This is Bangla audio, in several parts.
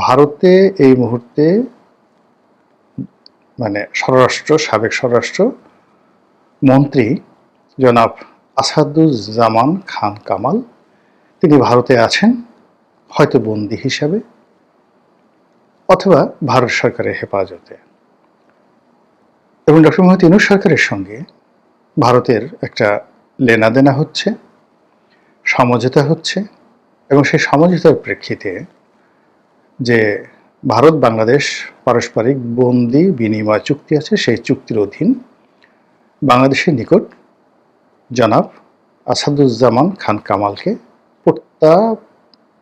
ভারতে এই মুহূর্তে মানে সাবেক স্বরাষ্ট্র মন্ত্রী জনাব আসাদুজ্জামান খান কামাল তিনি ভারতে আছেন, হয়তো বন্দী হিসাবে অথবা ভারত সরকারের হেফাজতে। এবং ডক্টর মোহাম্মদ ইউনূস সরকারের সঙ্গে ভারতের একটা লেনাদেনা হচ্ছে, সমঝোতা হচ্ছে, এবং সেই সমঝোতার প্রেক্ষিতে যে ভারত বাংলাদেশ পারস্পরিক বন্দি বিনিময় চুক্তি আছে, সেই চুক্তির অধীন বাংলাদেশের নিকট জনাব আসাদুজ্জামান খান কামালকে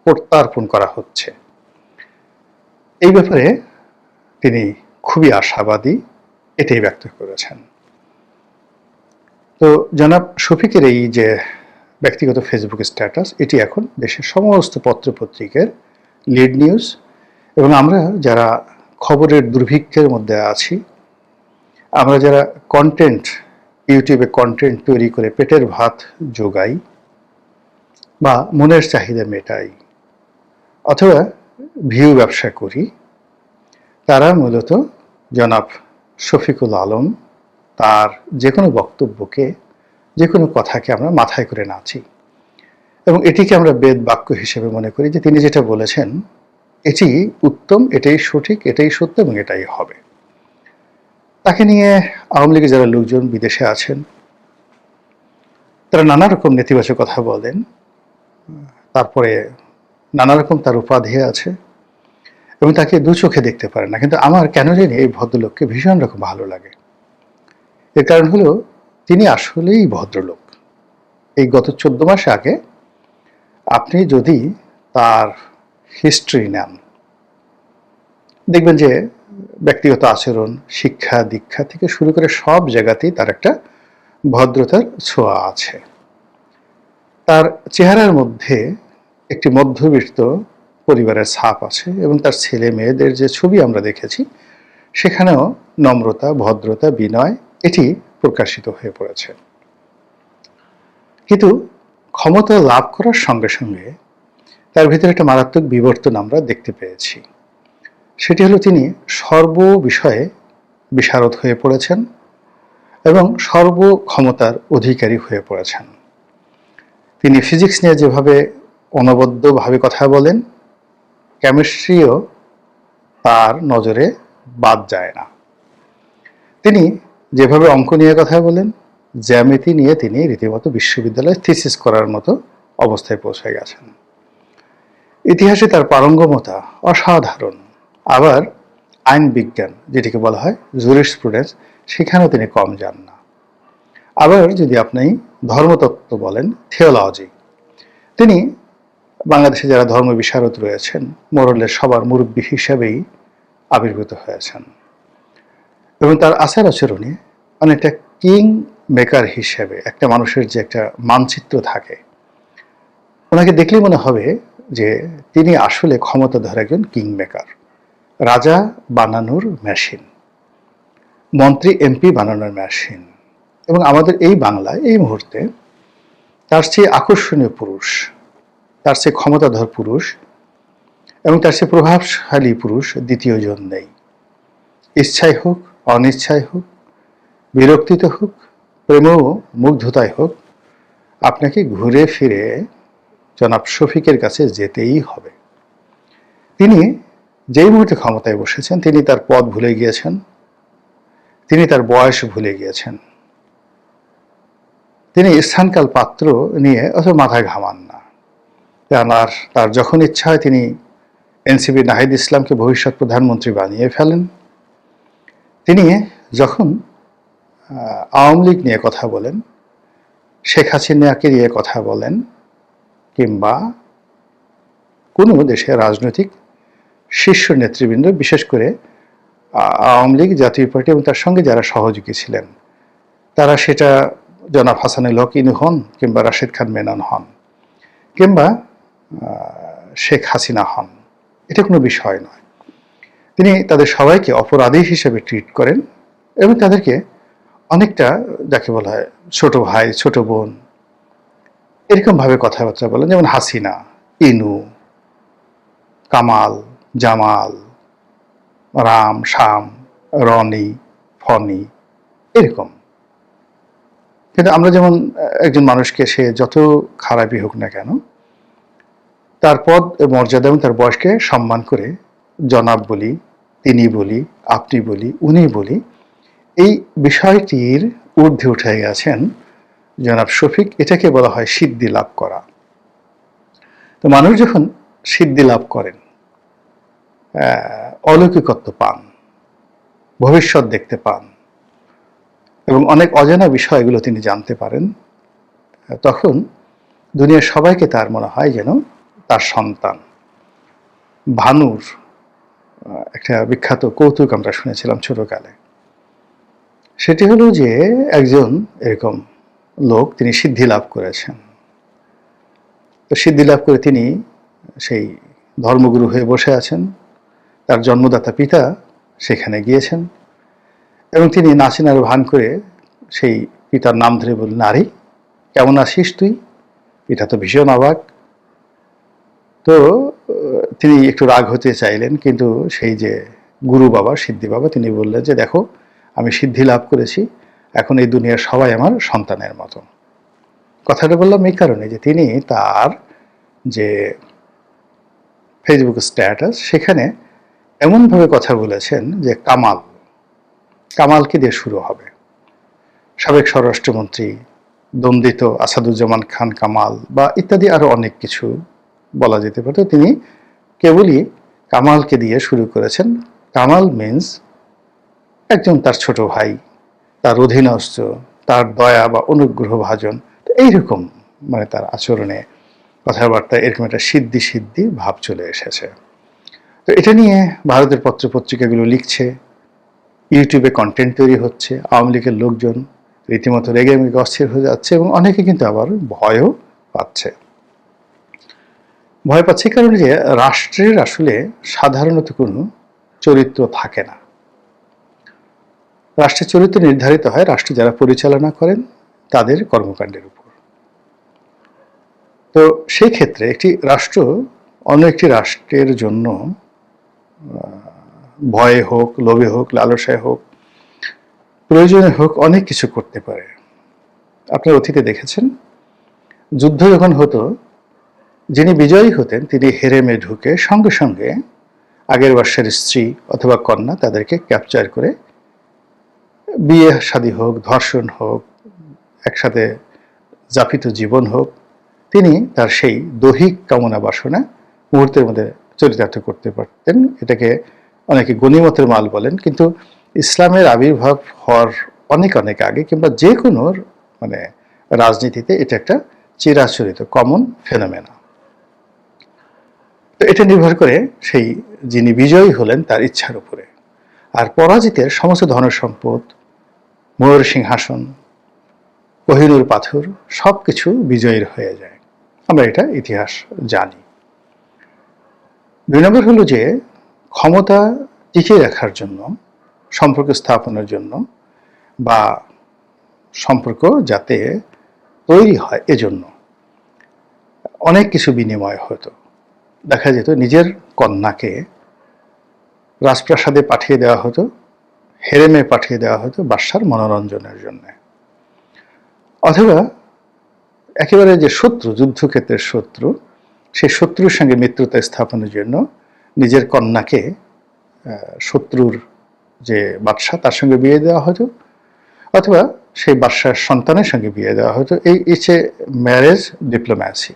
প্রত্যার্পণ করা হচ্ছে। এই ব্যাপারে তিনি খুবই আশাবাদী, এটাই ব্যক্ত করেছেন। তো জনাব শফিকের এই যে ব্যক্তিগত ফেসবুক স্ট্যাটাস, এটি এখন দেশের সমস্ত পত্রপত্রিকার লিড নিউজ, এবং আমরা যারা খবরের দুর্ভিক্ষের মধ্যে আছি, আমরা যারা ইউটিউবে কন্টেন্ট তৈরি করে পেটের ভাত যোগাই বা মনের চাহিদা মেটাই অথবা ভিউ ব্যবসা করি, তারা মূলত জনাব শফিকুল আলম তার যে কোনো বক্তব্যকে, যে কোনো কথাকে আমরা মাথায় করে নাচি এবং এটিকে আমরা বেদ বাক্য হিসেবে মনে করি যে তিনি যেটা বলেছেন এটি উত্তম, এটাই সঠিক, এটাই সত্য এবং এটাই হবে। তাকে নিয়ে আওয়ামী লীগের যারা লোকজন বিদেশে আছেন তারা নানা রকম নেতিবাচক কথা বলেন, তারপরে নানা রকম তার উপাধি আছে এবং তাকে দু চোখে দেখতে পারে না। কিন্তু আমার কেন জানি এই ভদ্রলোককে ভীষণ রকম ভালো লাগে। এর কারণ হলো তিনি আসলেই ভদ্রলোক। এই গত 14 মাস আগে আপনি যদি তার হিস্ট্রি নেন, দেখবেন যে ব্যক্তিগত আচরণ, শিক্ষা দীক্ষা থেকে শুরু করে সব জায়গাতেই তার একটা ভদ্রতার ছোঁয়া আছে। তার চেহারার মধ্যে একটি মধ্যবিত্ত পরিবারের ছাপ আছে এবং তার ছেলে মেয়েদের যে ছবি আমরা দেখেছি সেখানেও নম্রতা, ভদ্রতা, বিনয় এটি প্রকাশিত হয়ে পড়েছে। কিন্তু ক্ষমতা লাভ করার সঙ্গে সঙ্গে তার ভিতরে একটা মারাত্মক বিবর্তন আমরা দেখতে পেয়েছি। সেটি হলো তিনি সর্ব বিষয়ে বিশারদ হয়ে পড়েছেন এবং সর্বক্ষমতার অধিকারী হয়ে পড়েছেন। তিনি ফিজিক্স নিয়ে যেভাবে অনবদ্যভাবে কথা বলেন, কেমিস্ট্রিও তার নজরে বাদ যায় না। তিনি যেভাবে অঙ্ক নিয়ে কথা বলেন, জ্যামিতি নিয়ে তিনি রীতিমতো বিশ্ববিদ্যালয়ে থিসিস করার মতো অবস্থায় পৌঁছে গেছেন। ইতিহাসে তার পারঙ্গমতা অসাধারণ। আবার আইন বিজ্ঞান, যেটিকে বলা হয় জুরিসপ্রুডেন্স, সেখানেও তিনি কম যান না। আবার যদি আপনি ধর্মতত্ত্ব বলেন, থিওলজি, তিনি বাংলাদেশে যারা ধর্ম বিশারদ রয়েছেন মোরলের সবার মুরব্বী হিসেবেই আবির্ভূত হয়েছেন এবং তার আচার আচরণে অনেকটা কিং মেকার হিসেবে একটা মানুষের যে একটা মানচিত্র থাকে, ওনাকে দেখলে মনে হবে যে তিনি আসলে ক্ষমতাধর একজন কিং মেকার, রাজা বানানোর মেশিন, মন্ত্রী এমপি বানানোর মেশিন। এবং আমাদের এই বাংলায় এই মুহূর্তে তার চেয়ে আকর্ষণীয় পুরুষ, তার চেয়ে ক্ষমতাধর পুরুষ এবং তার চেয়ে প্রভাবশালী পুরুষ দ্বিতীয় জন নেই। ইচ্ছায় হোক, অনিচ্ছায় হোক, বিরক্তিতে হোক, প্রেম মুগ্ধতায় হোক, আপনাকে ঘুরে ফিরে জনাব শফিকের কাছে যেতেই হবে। তিনি যেই মুহূর্তে ক্ষমতায় বসেছেন তিনি তার পদ ভুলে গিয়েছেন, তিনি তার বয়স ভুলে গিয়েছেন, তিনি স্থানকাল পাত্র নিয়ে অত মাথায় ঘামান না। আর তার যখন ইচ্ছা হয় তিনি এনসিপি নাহিদ ইসলামকে ভবিষ্যৎ প্রধানমন্ত্রী বানিয়ে ফেলেন। তিনি যখন আওয়ামী লীগ নিয়ে কথা বলেন, শেখ হাসিনাকে নিয়ে কথা বলেন, কিংবা কোনো দেশের রাজনৈতিক শীর্ষ নেতৃবৃন্দ, বিশেষ করে আওয়ামী লীগ, জাতীয় পার্টি এবং তার সঙ্গে যারা সহযোগী ছিলেন, তারা সেটা জনাব হাসানুল হক ইনু হন, কিংবা রাশেদ খান মেনন হন, কিংবা শেখ হাসিনা হন, এটা কোনো বিষয় নয়। তিনি তাদের সবাইকে অপরাধী হিসেবে ট্রিট করেন এবং তাদেরকে অনেকটা যাকে বলা হয় ছোট ভাই, ছোট বোন, এরকমভাবে কথাবার্তা বলেন। যেমন হাসিনা, ইনু, কামাল, জামাল, রাম, শাম, রনি, ফনি, এরকম। কিন্তু আমরা যেমন একজন মানুষকে সে যত খারাপই হোক না কেন, তার পদ মর্যাদা এবং তার বয়সকে সম্মান করে জনাব বলি, তিনি বলি, আপনি বলি, উনি বলি, এই বিষয়টির ঊর্ধ্বে উঠে গেছেন জনাব শফিক। এটাকে বলা হয় সিদ্ধি লাভ করা। তো মানুষ যখন সিদ্ধি লাভ করেন, অলৌকিকত্ব পান, ভবিষ্যৎ দেখতে পান এবং অনেক অজানা বিষয়গুলো তিনি জানতে পারেন, তখন দুনিয়ার সবাইকে তার মনে হয় যেন তার সন্তান। ভানুর একটা বিখ্যাত কৌতুক আমরা শুনেছিলাম ছোটকালে। সেটি হলো যে একজন এরকম লোক, তিনি সিদ্ধি লাভ করেছেন। তো সিদ্ধি লাভ করে তিনি সেই ধর্মগুরু হয়ে বসে আছেন। তার জন্মদাতা পিতা সেখানে গিয়েছেন এবং তিনি নাচিনার ভান করে সেই পিতার নাম ধরে বললেন, আরে কেমন আছিস তুই? পিতা তো ভীষণ অবাক। তো তিনি একটু রাগ হতে চাইলেন, কিন্তু সেই যে গুরু বাবা, সিদ্ধি বাবা, তিনি বললেন যে দেখো, আমি সিদ্ধি লাভ করেছি, এখন এই দুনিয়ার সবাই আমার সন্তানের মতো। কথাটা বললাম এই কারণে যে তিনি তার যে ফেসবুক স্ট্যাটাস, সেখানে এমনভাবে কথা বলেছেন যে কামালকে দিয়ে শুরু হবে। সাবেক স্বরাষ্ট্রমন্ত্রী, দ্বন্দ্বিত আসাদুজ্জামান খান কামাল বা ইত্যাদি আরো অনেক কিছু বলা যেতে পারে। তিনি কেবলই কামালকে দিয়ে শুরু করেছেন। কামাল মিন্স একজন তার ছোট ভাই, তার অধীনস্থ, তার দয়া বা অনুগ্রহ ভাজন। এইরকম মানে তার আচরণে, কথাবার্তা এরকম একটা সিদ্ধি সিদ্ধি ভাব চলে এসেছে। তো এটা নিয়ে ভারতের পত্রপত্রিকাগুলো লিখছে, ইউটিউবে কন্টেন্ট তৈরি হচ্ছে, আওয়ামী লীগের লোকজন রীতিমতো রেগে মেগে অস্থির হয়ে যাচ্ছে এবং অনেকে কিন্তু আবার ভয়ও পাচ্ছে। ভয় পাচ্ছে কারণে যে রাষ্ট্রের আসলে সাধারণত কোনো চরিত্র থাকে না। রাষ্ট্রের চরিত্র নির্ধারিত হয় রাষ্ট্র যারা পরিচালনা করেন তাদের কর্মকাণ্ডের উপর। তো সেই ক্ষেত্রে একটি রাষ্ট্র অন্য একটি রাষ্ট্রের জন্য ভয়ে হোক, লোভে হোক, লালসায় হোক, প্রয়োজনে হোক, অনেক কিছু করতে পারে। আপনারা অতীতে দেখেছেন, যুদ্ধ যখন হতো, যিনি বিজয়ী হতেন তিনি হেরেমে ঢুকে সঙ্গে সঙ্গে আগের বর্ষের স্ত্রী অথবা কন্যা তাদেরকে ক্যাপচার করে, বিয়ে শাদী হোক, ধর্ষণ হোক, একসাথে যাপিত জীবন হোক, তিনি তার সেই দৈহিক কামনা বাসনা মুহূর্তের মধ্যে চরিতার্থ করতে পারতেন। এটাকে অনেকে গনিমতের মাল বলেন, কিন্তু ইসলামের আবির্ভাব হওয়ার অনেক অনেক আগে কিংবা যে কোনো মানে রাজনীতিতে এটা একটা চিরাচরিত কমন ফেনোমেনা। তো এটা নির্ভর করে সেই যিনি বিজয়ী হলেন তার ইচ্ছার উপরে। আর পরাজিতের সমস্ত ধনসম্পদ, ময়ূর সিংহাসন, কোহিনূর পাথর সবকিছু বিজয়ীর হয়ে যায়। আমরা এটা ইতিহাস জানি। 2 নম্বর হলো যে ক্ষমতা টিকিয়ে রাখার জন্য, সম্পর্ক স্থাপনের জন্য বা সম্পর্ক যাতে তৈরি হয় এজন্য অনেক কিছু বিনিময় হতো। দেখা যেত নিজের কন্যাকে রাজপ্রাসাদে পাঠিয়ে দেওয়া হতো, হেরেমে পাঠিয়ে দেওয়া হতো বাদশার মনোরঞ্জনের জন্য। অথবা একেবারে যে শত্রু, যুদ্ধক্ষেত্রের শত্রু, সেই শত্রুর সঙ্গে মিত্রতা স্থাপনের জন্য নিজের কন্যাকে শত্রুর যে বাদশা তার সঙ্গে বিয়ে দেওয়া হতো, অথবা সেই বাদশার সন্তানের সঙ্গে বিয়ে দেওয়া হতো। এই ইচ্ছে ম্যারেজ ডিপ্লোম্যাসি।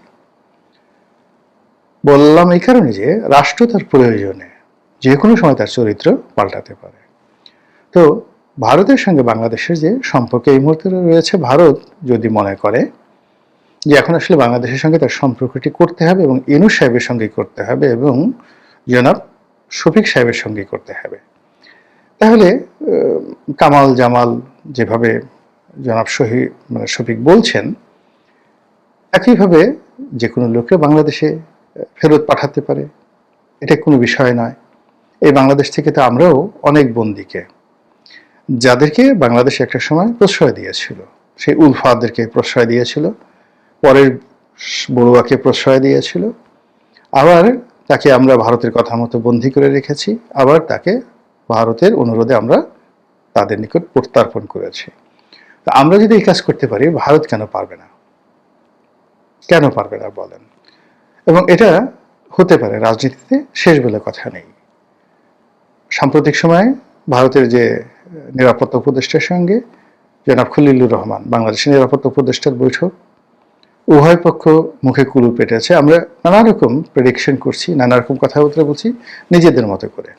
বললাম এই কারণে যে রাষ্ট্র তার প্রয়োজনে যে কোনো সময় তার চরিত্র পাল্টাতে পারে। তো ভারতের সঙ্গে বাংলাদেশের যে সম্পর্ক এই মুহূর্তে রয়েছে, ভারত যদি মনে করে যে এখন আসলে বাংলাদেশের সঙ্গে তার সম্পর্কটি করতে হবে এবং ইউনূস সাহেবের সঙ্গে করতে হবে এবং জনাব শফিক সাহেবের সঙ্গে করতে হবে, তাহলে কামাল জামাল যেভাবে জনাব শফিক বলছেন, একইভাবে যে কোনো লোককে বাংলাদেশে ফেরত পাঠাতে পারে। এটা কোনো বিষয় নয়। এই বাংলাদেশ থেকে তো আমরাও অনেক বন্দীকে, যাদেরকে বাংলাদেশ একটা সময় প্রশ্রয় দিয়েছিল, সেই উলফাদেরকে প্রশ্রয় দিয়েছিল, পরের বড়ুয়াকে প্রশ্রয় দিয়েছিল, আবার তাকে আমরা ভারতের কথা মতো বন্দী করে রেখেছি, আবার তাকে ভারতের অনুরোধে আমরা তাদের নিকট প্রত্যার্পণ করেছি। তো আমরা যদি এই কাজ করতে পারি, ভারত কেন পারবে না? কেন পারবে না বলেন? এবং এটা হতে পারে, রাজনীতিতে শেষ বলে কথা নেই। সাম্প্রতিক সময়ে ভারতের যে নিরাপত্তা উপদেষ্টার সঙ্গে জনাব খলিলুর রহমান, বাংলাদেশের নিরাপত্তা উপদেষ্টার বৈঠক, উভয় পক্ষ মুখে কুলু পেটেছে। আমরা নানা রকম প্রেডিকশন করছি, নানা রকম কথাবার্তা বলছি নিজেদের মতো করে।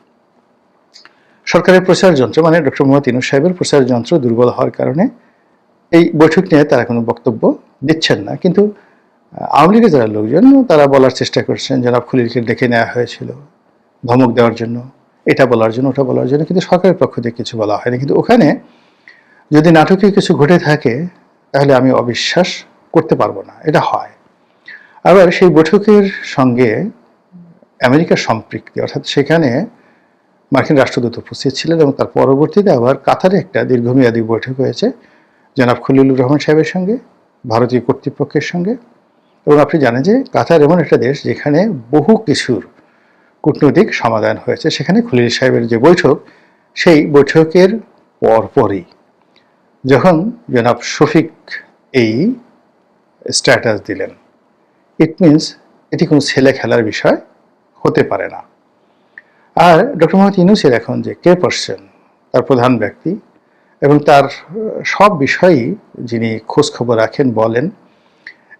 সরকারের প্রচার যন্ত্র, মানে ডক্টর মোহাম্মদ ইউনূস সাহেবের প্রচার যন্ত্র দুর্বল হওয়ার কারণে এই বৈঠক নিয়ে তারা কোনো বক্তব্য দিচ্ছেন না। কিন্তু আওয়ামী লীগের যারা লোকজন, তারা বলার চেষ্টা করছেন জনাব খলিলকে ডেকে নেওয়া হয়েছিল ধমক দেওয়ার জন্য, এটা বলার জন্য, ওটা বলার জন্য, কিন্তু সরকারের পক্ষ থেকে কিছু বলা হয়নি। কিন্তু ওখানে যদি নাটকীয় কিছু ঘটে থাকে, তাহলে আমি অবিশ্বাস করতে পারবো না এটা হয়। আবার সেই বৈঠকের সঙ্গে আমেরিকার সম্পৃক্তি, অর্থাৎ সেখানে মার্কিন রাষ্ট্রদূত উপস্থিত ছিলেন এবং তার পরবর্তীতে আবার কাতারে একটা দীর্ঘমেয়াদী বৈঠক হয়েছে জনাব খলিলুর রহমান সাহেবের সঙ্গে, ভারতীয় কর্তৃপক্ষের সঙ্গে। এবং আপনি জানেন যে কাতার এমন একটা দেশ যেখানে বহু কিছুর কূটনৈতিক সমাধান হয়েছে। সেখানে খলিল সাহেবের যে বৈঠক, সেই বৈঠকের পরপরই যখন জনাব শফিক এই স্ট্যাটাস দিলেন, ইট মিনস এটি কোনো ছেলে খেলার বিষয় হতে পারে না। আর ডক্টর মোহাম্মদ ইউনূসের এখন যে কে পারসন, তার প্রধান ব্যক্তি, এবং তার সব বিষয়ই যিনি খোঁজ খবর রাখেন, বলেন,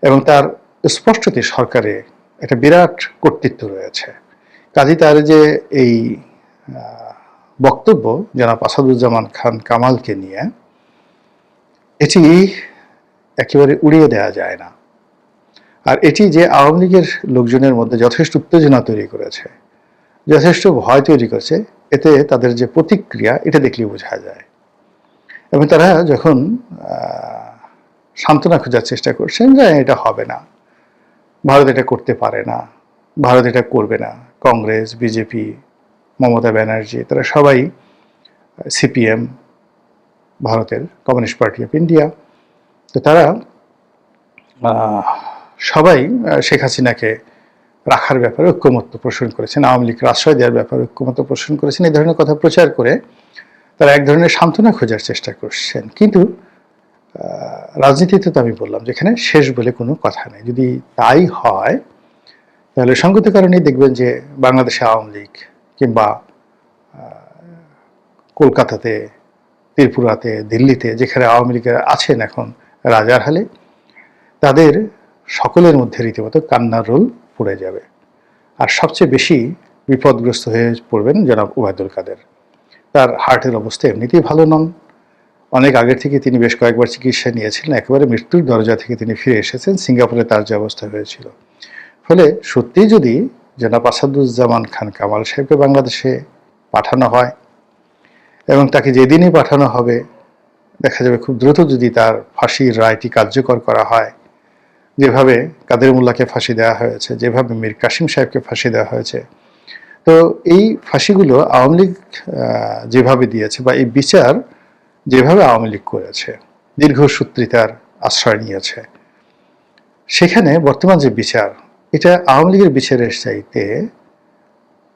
এবং তার স্পষ্টতই সরকারে একটা বিরাট কর্তৃত্ব রয়েছে। কাজী তার যে এই বক্তব্য জনাব আসাদুজ্জামান খান কামালকে নিয়ে, এটি একেবারে উড়িয়ে দেওয়া যায় না। আর এটি যে আওয়ামী লীগের লোকজনের মধ্যে যথেষ্ট উত্তেজনা তৈরি করেছে, যথেষ্ট ভয় তৈরি করেছে, এতে তাদের যে প্রতিক্রিয়া, এটা দেখলেই বোঝা যায়। এবং তারা যখন সান্ত্বনা খোঁজার চেষ্টা করছেন যে এটা হবে না, ভারত এটা করতে পারে না, ভারত এটা করবে না, কংগ্রেস, বিজেপি, মমতা ব্যানার্জি, তারা সবাই, সিপিএম, ভারতের কমিউনিস্ট পার্টি অফ ইন্ডিয়া, তো তারা সবাই শেখ হাসিনাকে রাখার ব্যাপারে ঐক্যমত্য পোষণ করেছেন, আওয়ামী লীগকে আশ্রয় দেওয়ার ব্যাপারে ঐক্যমত্য পোষণ করেছেন। এই ধরনের কথা প্রচার করে তারা এক ধরনের সান্ত্বনা খোঁজার চেষ্টা করছেন। কিন্তু রাজনীতিতে তো আমি বললাম যেখানে শেষ বলে কোনো কথা নেই। যদি তাই হয়, তাহলে সঙ্গত কারণেই দেখবেন যে বাংলাদেশে আওয়ামী লীগ, কিংবা কলকাতাতে, ত্রিপুরাতে, দিল্লিতে, যেখানে আওয়ামী লীগের আছেন এখন রাজার হালে, তাদের সকলের মধ্যে রীতিমতো কান্নার রোল পড়ে যাবে। আর সবচেয়ে বেশি বিপদগ্রস্ত হয়ে পড়বেন জনাব ওবায়দুল কাদের। তার হার্টের অবস্থা এমনিতেই ভালো নন। অনেক আগের থেকে তিনি বেশ কয়েকবার চিকিৎসা নিয়েছিলেন, একেবারে মৃত্যুর দরজা থেকে তিনি ফিরে এসেছেন। সিঙ্গাপুরে তার যে অবস্থা হয়েছিল, ফলে সত্যিই যদি জনাব আসাদুজ্জামান খান কামাল সাহেবকে বাংলাদেশে পাঠানো হয়, এবং তাকে যেদিনই পাঠানো হবে দেখা যাবে খুব দ্রুত যদি তার ফাঁসির রায়টি কার্যকর করা হয়, যেভাবে কাদের মোল্লাকে ফাঁসি দেওয়া হয়েছে, যেভাবে মীর কাসিম সাহেবকে ফাঁসি দেওয়া হয়েছে, তো এই ফাঁসিগুলো আওয়ামী লীগ যেভাবে দিয়েছে, বা এই বিচার যেভাবে আওয়ামী লীগ করেছে, দীর্ঘসূত্রিতার আশ্রয় নিয়েছে, সেখানে বর্তমান যে বিচার, এটা আওয়ামী লীগের বিচারের চাইতে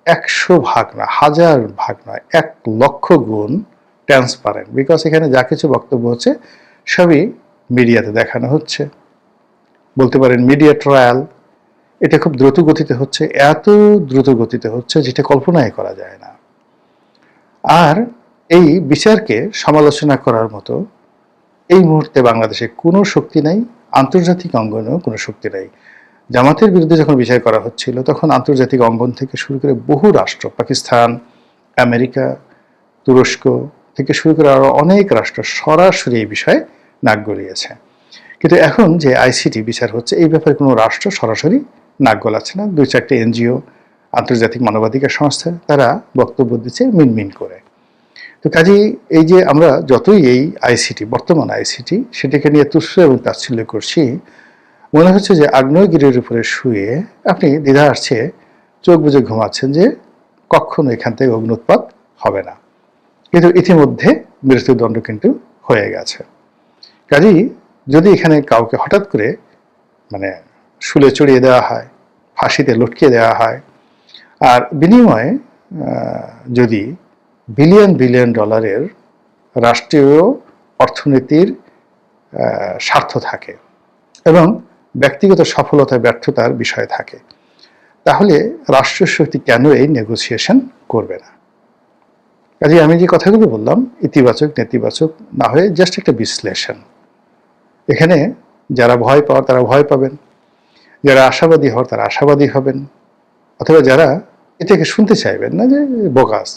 100 ভাগ না, 1000 ভাগ নয়, 1 লক্ষ গুণ ট্রান্সপারেন্ট। বিকজ এখানে যা কিছু বক্তব্য হচ্ছে সবই মিডিয়াতে দেখানো হচ্ছে। বলতে পারেন মিডিয়া ট্রায়াল। এটা খুব দ্রুত গতিতে হচ্ছে, এত দ্রুত গতিতে হচ্ছে যেটা কল্পনাই করা যায় না। আর এই বিচারকে সমালোচনা করার মতো এই মুহূর্তে বাংলাদেশে কোনো শক্তি নাই, আন্তর্জাতিক অঙ্গনেও কোনো শক্তি নাই। জামাতের বিরুদ্ধে যখন বিচার করা হচ্ছিল, তখন আন্তর্জাতিক অঙ্গন থেকে শুরু করে বহু রাষ্ট্র, পাকিস্তান, আমেরিকা, তুরস্ক থেকে শুরু করে আরো অনেক রাষ্ট্র সরাসরি এই বিষয়ে নাক গলিয়েছে। কিন্তু এখন যে আইসিটি বিচার হচ্ছে, এই ব্যাপারে কোনো রাষ্ট্র সরাসরি নাক গলাচ্ছে না। 2-4টে এনজিও, আন্তর্জাতিক মানবাধিকার সংস্থা, তারা বক্তব্য দিচ্ছে মিনমিন করে। তো কাজেই এই যে আমরা যতই এই আইসিটি, বর্তমান আইসিটি, সেটাকে নিয়ে তুচ্ছ এবং তাচ্ছিল্য করছি, মনে হচ্ছে যে আগ্নেয়গিরির উপরে শুয়ে আপনি দ্বিধা আসছে, চোখ বুজে ঘুমাচ্ছেন যে কখনো এখান থেকে অগ্নুৎপাত হবে না। কিন্তু ইতিমধ্যে মৃত্যুদণ্ড কিন্তু হয়ে গেছে। কাজেই যদি এখানে কাউকে হঠাৎ করে মানে শুলে চড়িয়ে দেওয়া হয়, ফাঁসিতে লটকিয়ে দেওয়া হয়, আর বিনিময়ে যদি বিলিয়ন বিলিয়ন ডলারের রাষ্ট্রীয় অর্থনীতির স্বার্থ থাকে এবং ব্যক্তিগত সফলতা ব্যর্থতার বিষয় থাকে, তাহলে রাষ্ট্রীয় শক্তি কেন এই নেগোসিয়েশন করবে না? কাজে আমি যে কথাগুলো বললাম ইতিবাচক নেতিবাচক না হয়ে জাস্ট একটা বিশ্লেষণ। এখানে যারা ভয় পাওয়ার তারা ভয় পাবেন, যারা আশাবাদী হওয়ার তারা আশাবাদী হবেন, অথবা যারা এটাকে শুনতে চাইবেন না যে বোগাস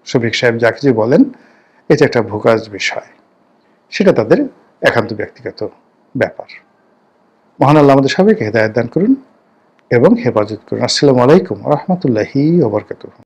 শফিক সাহেব যা কিছু বলেন এটা একটা ভোগাস বিষয়, সেটা তাদের একান্ত ব্যক্তিগত ব্যাপার। মহান আল্লাহ আমাদের সবাইকে হেদায়েত দান করুন এবং হেফাজত করুন। আসসালামু আলাইকুম ওয়া রাহমাতুল্লাহি ওয়া বারাকাতুহু।